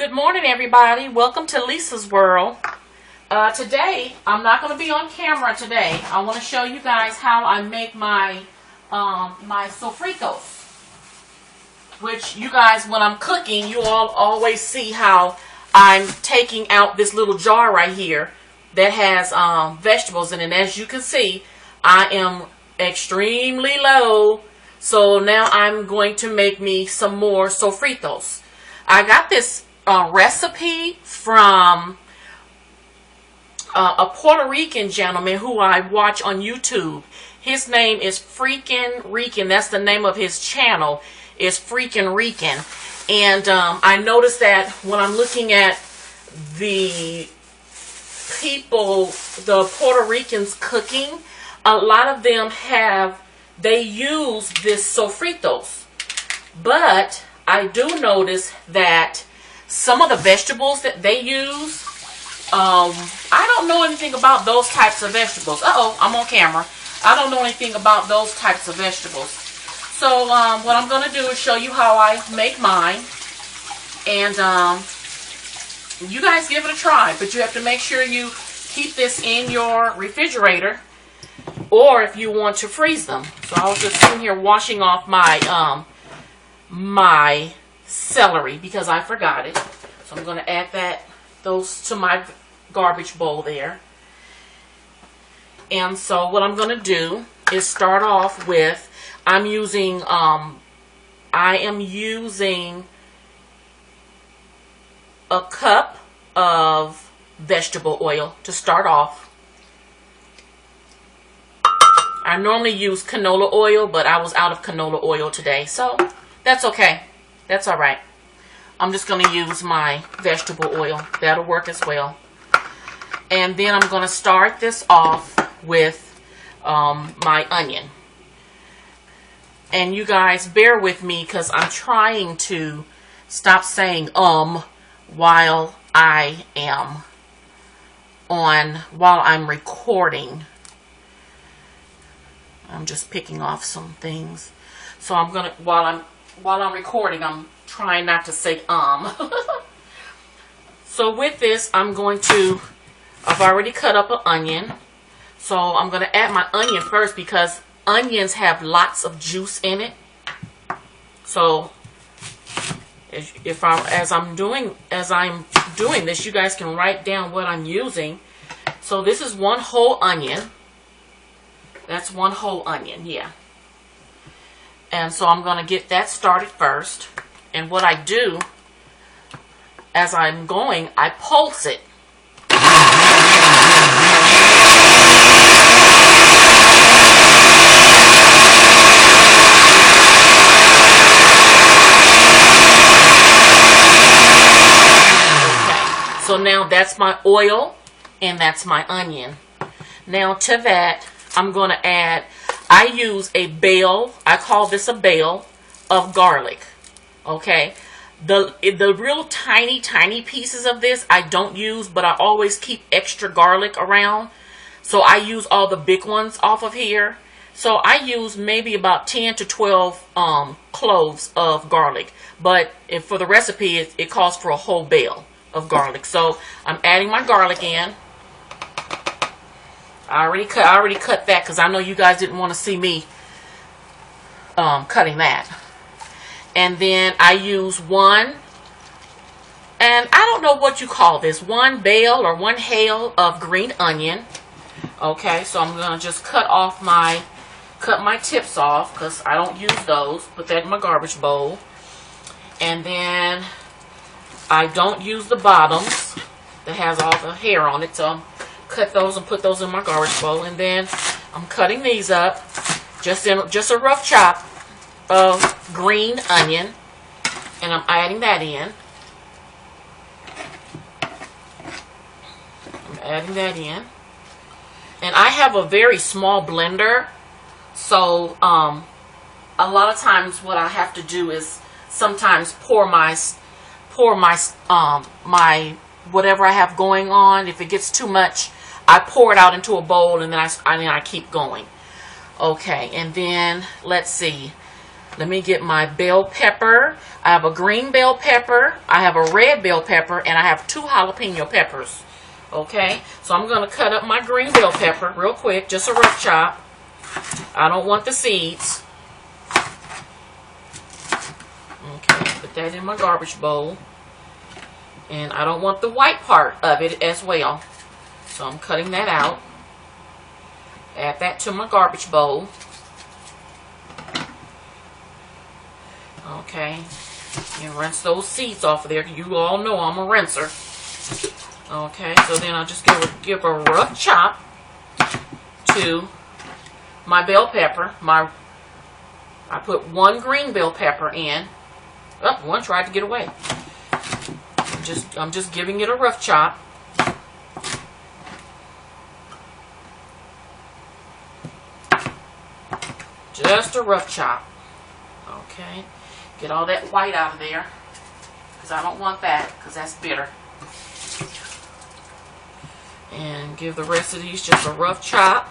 Good morning, everybody. Welcome to Lisa's World. Today, I'm not going to be on camera today. I want to show you guys how I make my Sofritos. Which you guys, when I'm cooking, you all always see how I'm taking out this little jar right here that has vegetables in it. And as you can see, I am extremely low. So now I'm going to make me some more Sofritos. I got this recipe from a Puerto Rican gentleman who I watch on YouTube. His name is Freakin' Rican. That's the name of his channel, is Freakin' Rican. And I noticed that when I'm looking at the people, the Puerto Ricans cooking, a lot of them they use this Sofritos. But I do notice that some of the vegetables that they use, I don't know anything about those types of vegetables. Uh-oh, I'm on camera. I don't know anything about those types of vegetables. So what I'm going to do is show you how I make mine. And you guys give it a try. But you have to make sure you keep this in your refrigerator, or if you want to freeze them. So I was just sitting here washing off my my celery because I forgot it. So I'm going to add those to my garbage bowl there. And so what I'm going to do is start off with, I am using a cup of vegetable oil to start off. I normally use canola oil, but I was out of canola oil today, so that's okay. That's all right. I'm just going to use my vegetable oil. That'll work as well. And then I'm going to start this off with my onion. And you guys bear with me because I'm trying to stop saying while I'm recording. I'm just picking off some things. So I'm gonna, while I'm recording, I'm trying not to say So with this, I've already cut up an onion. So I'm gonna add my onion first because onions have lots of juice in it. So as I'm doing this, you guys can write down what I'm using. So this is one whole onion. That's one whole onion, yeah. And so I'm going to get that started first. And what I do, as I'm going, I pulse it. Okay, so now that's my oil and that's my onion. Now to that, I'm going to add, I use a bale, I call this a bale of garlic, okay? The real tiny pieces of this I don't use, but I always keep extra garlic around. So I use all the big ones off of here. So I use maybe about 10 to 12 cloves of garlic. But for the recipe, it calls for a whole bale of garlic. So I'm adding my garlic in. I already cut that because I know you guys didn't want to see me cutting that. And then I use one, and I don't know what you call this, one bale or one hale of green onion. Okay, so I'm gonna just cut my tips off because I don't use those. Put that in my garbage bowl. And then I don't use the bottoms that has all the hair on it, so cut those and put those in my garbage bowl. And then I'm cutting these up, just a rough chop of green onion, and I'm adding that in. And I have a very small blender, so a lot of times what I have to do is sometimes pour my whatever I have going on. If it gets too much, I pour it out into a bowl, and then I keep going. Okay, and then let's see. Let me get my bell pepper. I have a green bell pepper, I have a red bell pepper, and I have 2 jalapeno peppers. Okay, so I'm going to cut up my green bell pepper real quick, just a rough chop. I don't want the seeds. Okay, put that in my garbage bowl. And I don't want the white part of it as well. So I'm cutting that out. Add that to my garbage bowl. Okay, and rinse those seeds off of there. You all know I'm a rinser. Okay, so then I'll just give a rough chop to my bell pepper. I put 1 green bell pepper in. Oh, one tried to get away. I'm just giving it a rough chop. Just a rough chop. Okay. Get all that white out of there, because I don't want that, because that's bitter. And give the rest of these just a rough chop.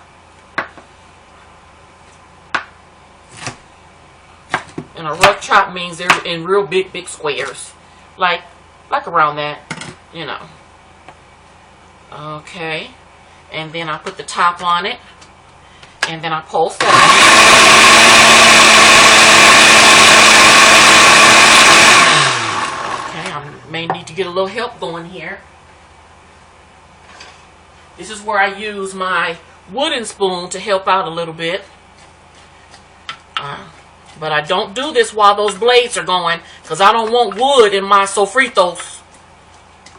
And a rough chop means they're in real big squares. Like around that, you know. Okay. And then I put the top on it. And then I pulse that. May need to get a little help going here. This is where I use my wooden spoon to help out a little bit. But I don't do this while those blades are going, because I don't want wood in my sofritos.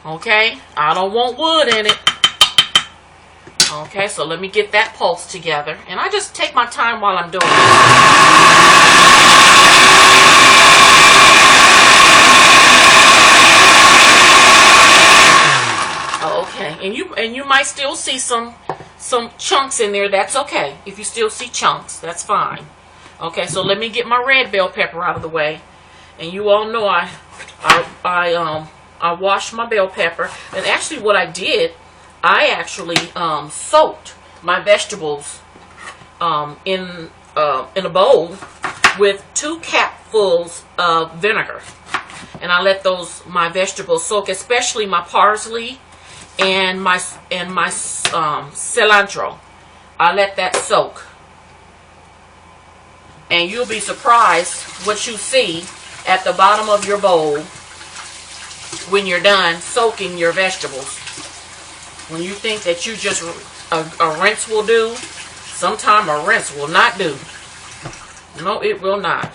Okay? I don't want wood in it. Okay, so let me get that pulse together. And I just take my time while I'm doing it. And you might still see some chunks in there. That's okay. If you still see chunks, that's fine. Okay, so let me get my red bell pepper out of the way. And you all know I washed my bell pepper. And actually, what I did, I actually soaked my vegetables in a bowl with 2 capfuls of vinegar, and I let my vegetables soak, especially my parsley and my cilantro. I let that soak, and you'll be surprised what you see at the bottom of your bowl when you're done soaking your vegetables. When you think that you just a rinse will do, sometime a rinse will not do. No, it will not.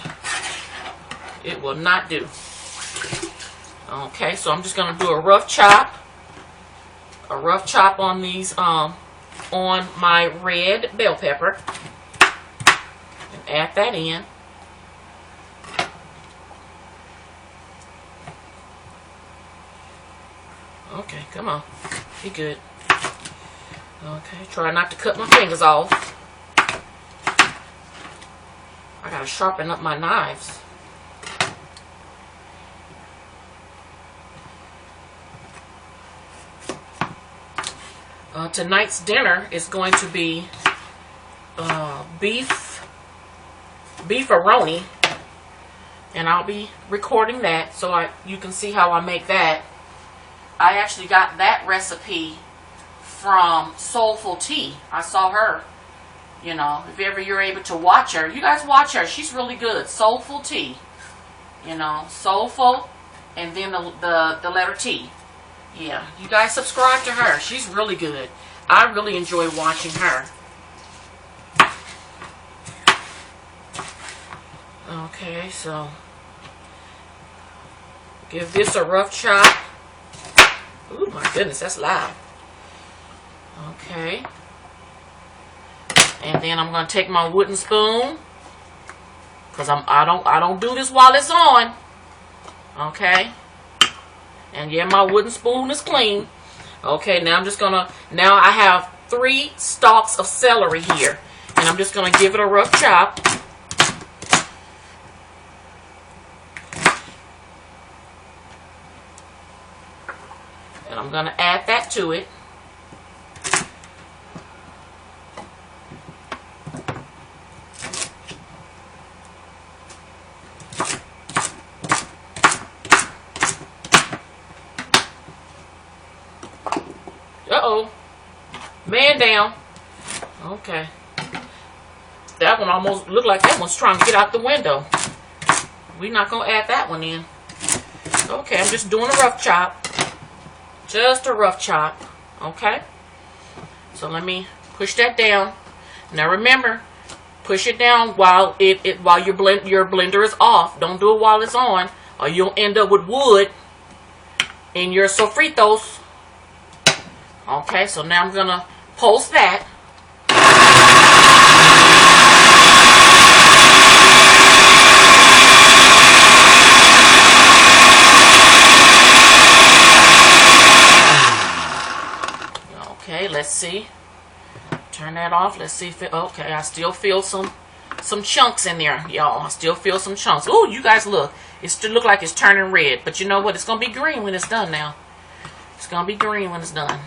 It will not do. Okay, so I'm just going to do a rough chop. A rough chop on these, on my red bell pepper. And add that in. Okay, come on. Be good. Okay, try not to cut my fingers off. I gotta sharpen up my knives. Tonight's dinner is going to be beef-a-roni, and I'll be recording that so you can see how I make that. I actually got that recipe from Soulful Tea. I saw her. You know, if ever you're able to watch her, you guys watch her. She's really good. Soulful Tea. You know, Soulful, and then the letter T. Yeah, you guys subscribe to her. She's really good. I really enjoy watching her. Okay, so give this a rough chop. Oh my goodness, that's loud. Okay. And then I'm going to take my wooden spoon, because I don't do this while it's on. Okay. And yeah, my wooden spoon is clean. Okay, now now I have 3 stalks of celery here. And I'm just going to give it a rough chop. And I'm going to add that to it. Man down. Okay. That one almost looked like that one's trying to get out the window. We're not going to add that one in. Okay, I'm just doing a rough chop. Just a rough chop. Okay. So let me push that down. Now remember, push it down while while your blender is off. Don't do it while it's on, or you'll end up with wood in your sofritos. Okay, so now I'm gonna post that. Okay, let's see. Turn that off. Let's see if it, okay, I still feel some chunks in there, y'all. I still feel some chunks. Oh, you guys look. It still look like it's turning red, but you know what? It's going to be green when it's done now. It's going to be green when it's done.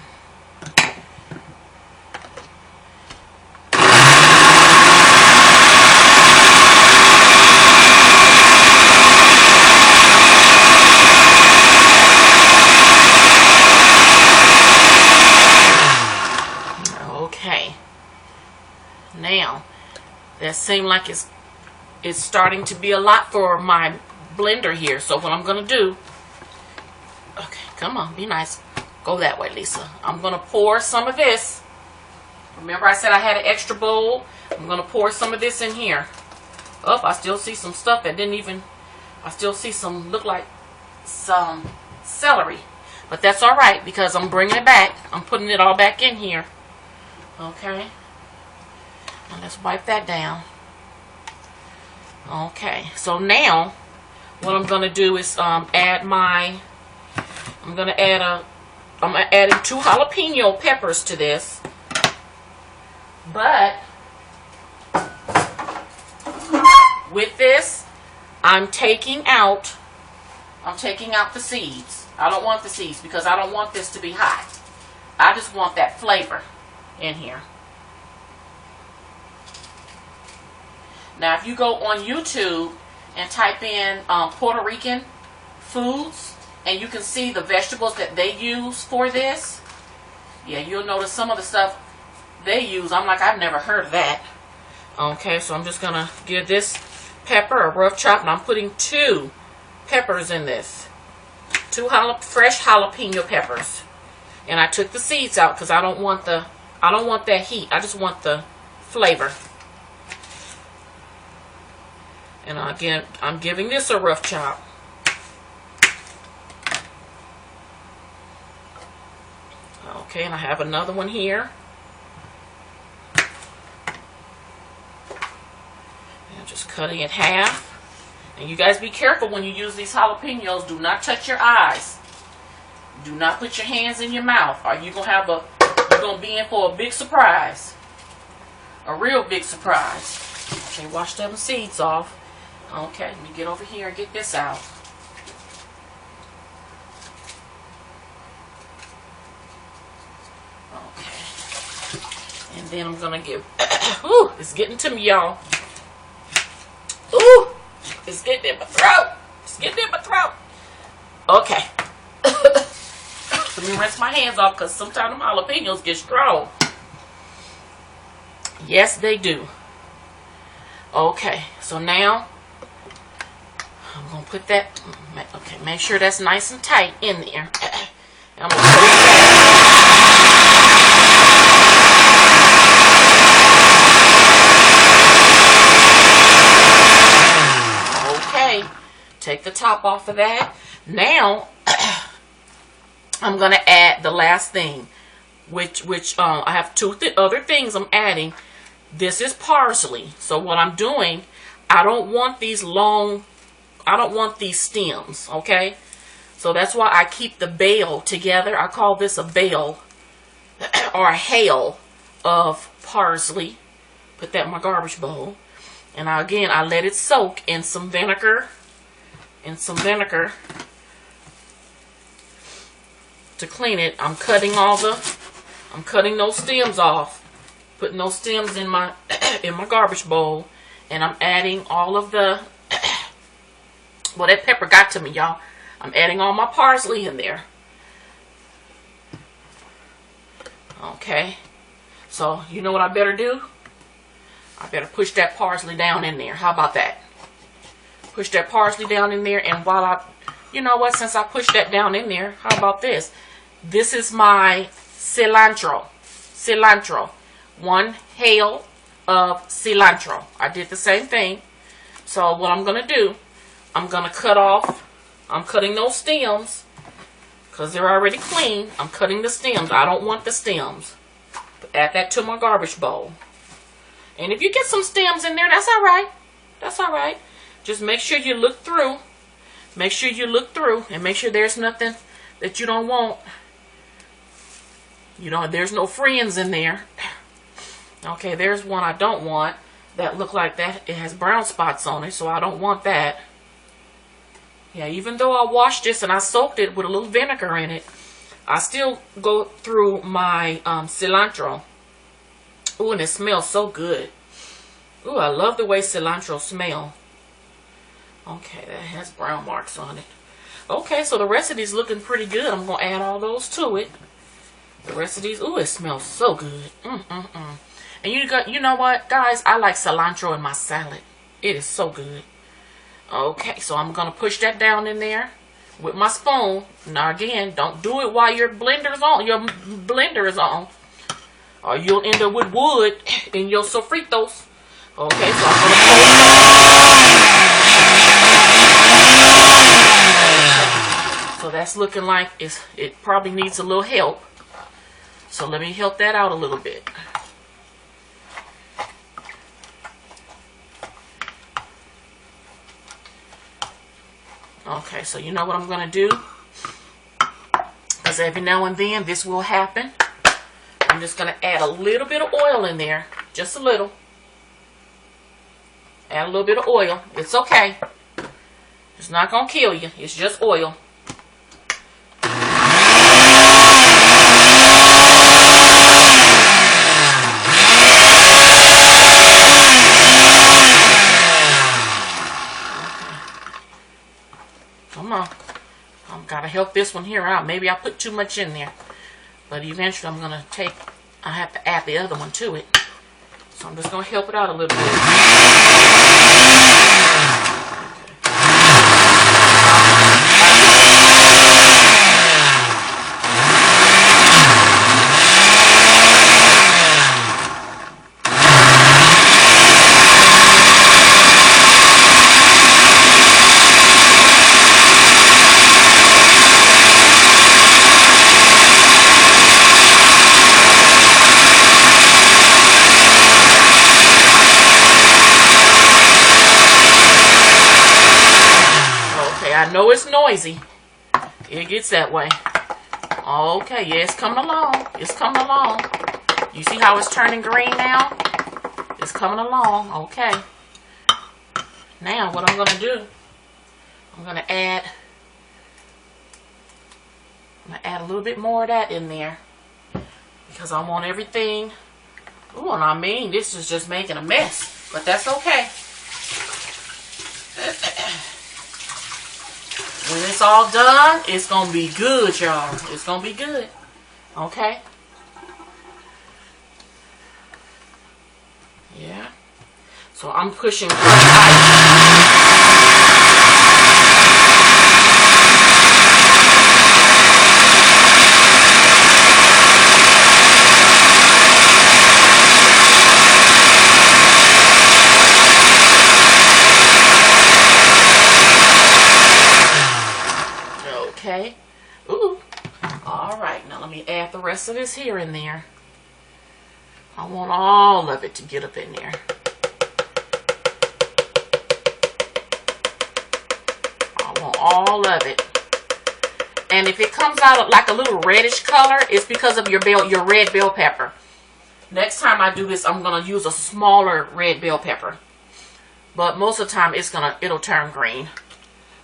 Okay. Now, that seems like it's starting to be a lot for my blender here. So what I'm going to do, okay, come on, be nice. Go that way, Lisa. I'm going to pour some of this. Remember I said I had an extra bowl? I'm going to pour some of this in here. Oh, I still see some stuff that didn't even, I still see some, look like some celery. But that's all right because I'm bringing it back. I'm putting it all back in here. Okay. And let's wipe that down. Okay. So now, what I'm going to do is add my, I'm adding 2 jalapeno peppers to this. But with this, I'm taking out the seeds. I don't want the seeds because I don't want this to be hot. I just want that flavor in here. Now, if you go on YouTube and type in Puerto Rican foods, and you can see the vegetables that they use for this, yeah, you'll notice some of the stuff they use. I'm like, I've never heard of that. Okay, so I'm just going to give this pepper a rough chop, and I'm putting 2 peppers in this. 2 fresh jalapeno peppers. And I took the seeds out because I don't want that heat. I just want the flavor. And again, I'm giving this a rough chop. Okay, and I have another one here. And just cutting it half. And you guys be careful when you use these jalapenos. Do not touch your eyes. Do not put your hands in your mouth, or you're gonna be in for a big surprise. A real big surprise. Okay, wash them seeds off. Okay, let me get over here and get this out. Okay. And then I'm gonna give ooh, it's getting to me, y'all. Ooh, it's getting in my throat. It's getting in my throat. Okay. Let me rinse my hands off because sometimes them jalapenos get strong. Yes, they do. Okay, so now I'm going to put that, okay, make sure that's nice and tight in there. I'm going to put it, okay, take the top off of that. Now, I'm going to add the last thing, which I have 2 other things I'm adding. This is parsley. So what I'm doing, I don't want these stems, okay? So that's why I keep the bale together. I call this a bale or a hail of parsley. Put that in my garbage bowl. And I let it soak in some vinegar. To clean it. I'm cutting those stems off. Putting those stems in my in my garbage bowl, and I'm adding all of the well, that pepper got to me, y'all. I'm adding all my parsley in there. Okay. So you know what I better do? I better push that parsley down in there. How about that? Push that parsley down in there, and while you know what, since I pushed that down in there, how about this? This is my cilantro. Cilantro. 1 hale of cilantro. I did the same thing. So what I'm going to do, I'm going to cut off, I'm cutting those stems, because they're already clean. I'm cutting the stems. I don't want the stems. Add that to my garbage bowl. And if you get some stems in there, that's all right. That's all right. Just make sure you look through. Make sure you look through and make sure there's nothing that you don't want. You know, there's no friends in there. Okay, there's one I don't want that look like that. It has brown spots on it, so I don't want that. Yeah, even though I washed this and I soaked it with a little vinegar in it, I still go through my cilantro. Ooh, and it smells so good. Ooh, I love the way cilantro smells. Okay, that has brown marks on it. Okay, so the rest of these looking pretty good. I'm going to add all those to it. The rest of these, ooh, it smells so good. And you know what, guys? I like cilantro in my salad. It is so good. Okay, so I'm going to push that down in there with my spoon. Now again, don't do it while your blender's on. Your blender is on. Or you'll end up with wood in your sofritos. Okay, so I'm going to pull it. So that's looking like it probably needs a little help. So let me help that out a little bit. Okay, so you know what I'm going to do? Because every now and then this will happen. I'm just going to add a little bit of oil in there. Just a little. Add a little bit of oil. It's okay. It's not going to kill you. It's just oil. Come on. I've got to help this one here out. Maybe I put too much in there. But eventually I'm going to I have to add the other one to it. So I'm just going to help it out a little bit. I know it's noisy. It gets that way. Okay, yeah, it's coming along. It's coming along. You see how it's turning green now? It's coming along. Okay. Now, what I'm going to do, I'm going to add a little bit more of that in there. Because I want everything. Ooh, and I mean, this is just making a mess. But that's okay. When it's all done, it's going to be good, y'all. It's going to be good. Okay? Yeah. So I'm pushing pretty Okay. Ooh. Alright, now let me add the rest of this here in there. I want all of it to get up in there. I want all of it. And if it comes out like a little reddish color, it's because of your red bell pepper. Next time I do this, I'm going to use a smaller red bell pepper. But most of the time, it'll turn green.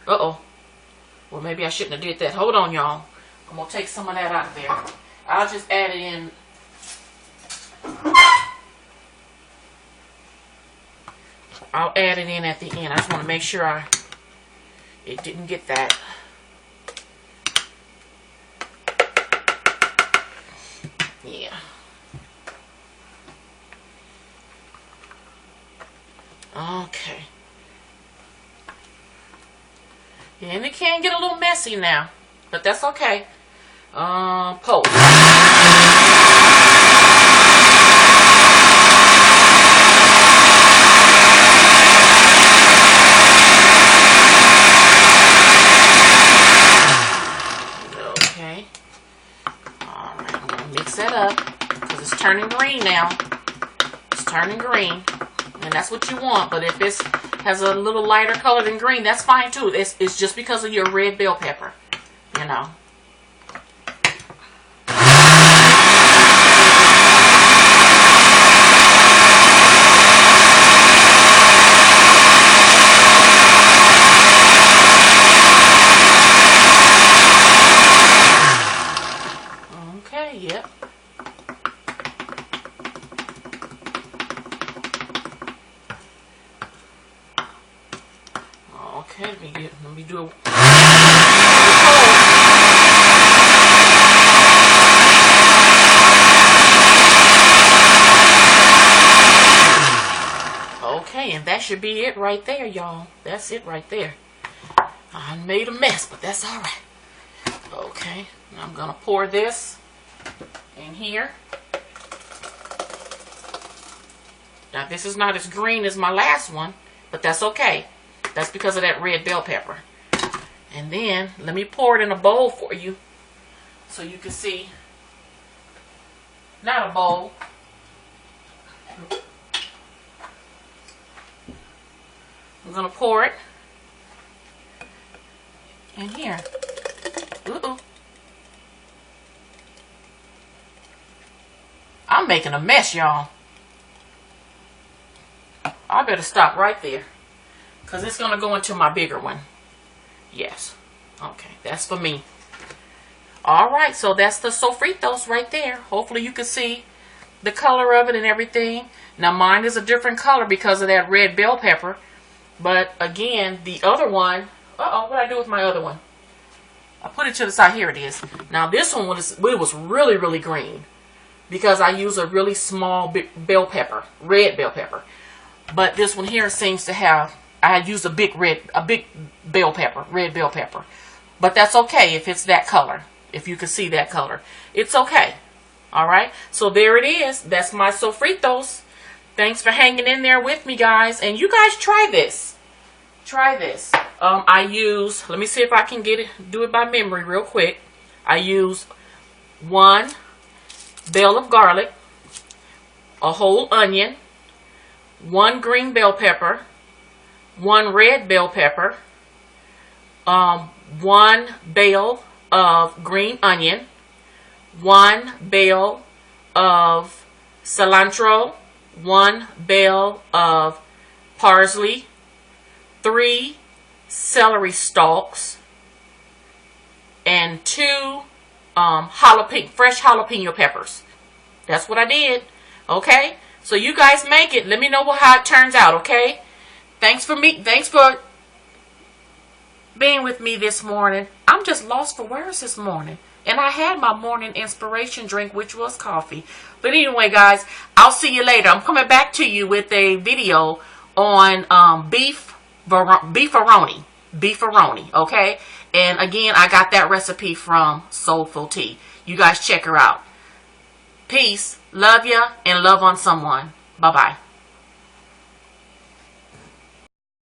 Uh-oh. Well, maybe I shouldn't have did that. Hold on, y'all. I'm going to take some of that out of there. I'll just add it in. I'll add it in at the end. I just want to make sure it didn't get that. Yeah. And it can get a little messy now, but that's okay. Post. Okay. All right, I'm gonna mix that up because it's turning green now. It's turning green, and that's what you want. But if it has a little lighter color than green, that's fine too. It's just because of your red bell pepper, you know. Okay, yep. Okay, let me do a okay, and that should be it right there, y'all. That's it right there. I made a mess, but that's all right. Okay, I'm gonna pour this in here. Now this is not as green as my last one, but that's okay. That's because of that red bell pepper. And then let me pour it in a bowl for you so you can see. Not a bowl. I'm gonna pour it in here. Ooh. I'm making a mess, y'all. I better stop right there, because it's going to go into my bigger one. Yes. Okay, that's for me. Alright, so that's the Sofritos right there. Hopefully you can see the color of it and everything. Now mine is a different color because of that red bell pepper. But again, the other one... Uh-oh, what did I do with my other one? I put it to the side. Here it is. Now this one was really, really green, because I use a really small bell pepper, red bell pepper. But this one here seems to have, I had used a big bell pepper, red bell pepper. But that's okay if it's that color. If you can see that color, it's okay. All right. So there it is. That's my Sofritos. Thanks for hanging in there with me, guys. And you guys try this. Try this. I use, let me see if I can do it by memory real quick. I use 1 bell of garlic, a whole onion, 1 green bell pepper, 1 red bell pepper, 1 bell of green onion, 1 bell of cilantro, 1 bell of parsley, 3 celery stalks, and 2 fresh jalapeno peppers. That's what I did. Okay, so you guys make it. Let me know how it turns out. Okay, thanks for being with me this morning. I'm just lost for words this morning, and I had my morning inspiration drink, which was coffee. But anyway, guys, I'll see you later. I'm coming back to you with a video on beefaroni. Okay, and again, I got that recipe from Soulful Tea. You guys check her out. Peace. Love ya, and love on someone. Bye-bye.